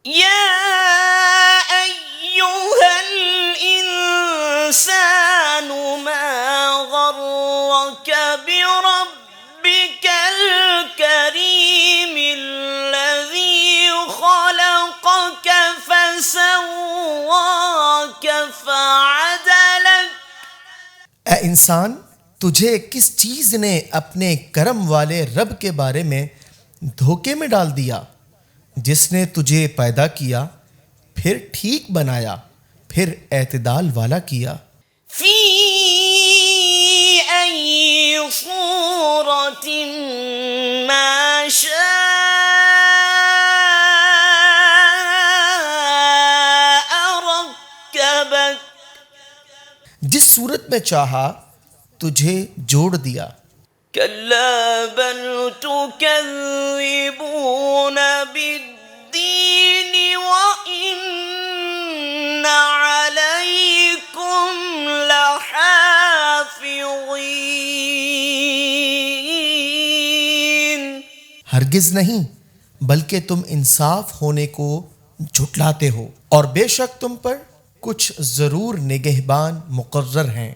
या अय्युहल इंसानु मा गर्रक बिरब्बिकल करीमिल्लज़ी खलक़क फसव्वाक फअदलक। ए इंसान, तुझे किस चीज ने अपने करम वाले रब के बारे में धोखे में डाल दिया, जिसने तुझे पैदा किया, फिर ठीक बनाया, फिर एतदाल वाला किया। फी अय्यि सूरतिन मा शाअ रक्कबक। जिस सूरत में चाहा तुझे जोड़ दिया। कल्ला बल तुकज़्ज़िबून बिद्दीन व इन्न अलैकुम लहाफ़िज़ीन। हरगिज नहीं, बल्कि तुम इंसाफ होने को झुटलाते हो, और बेशक तुम पर कुछ जरूर निगहबान मुकर्रर हैं।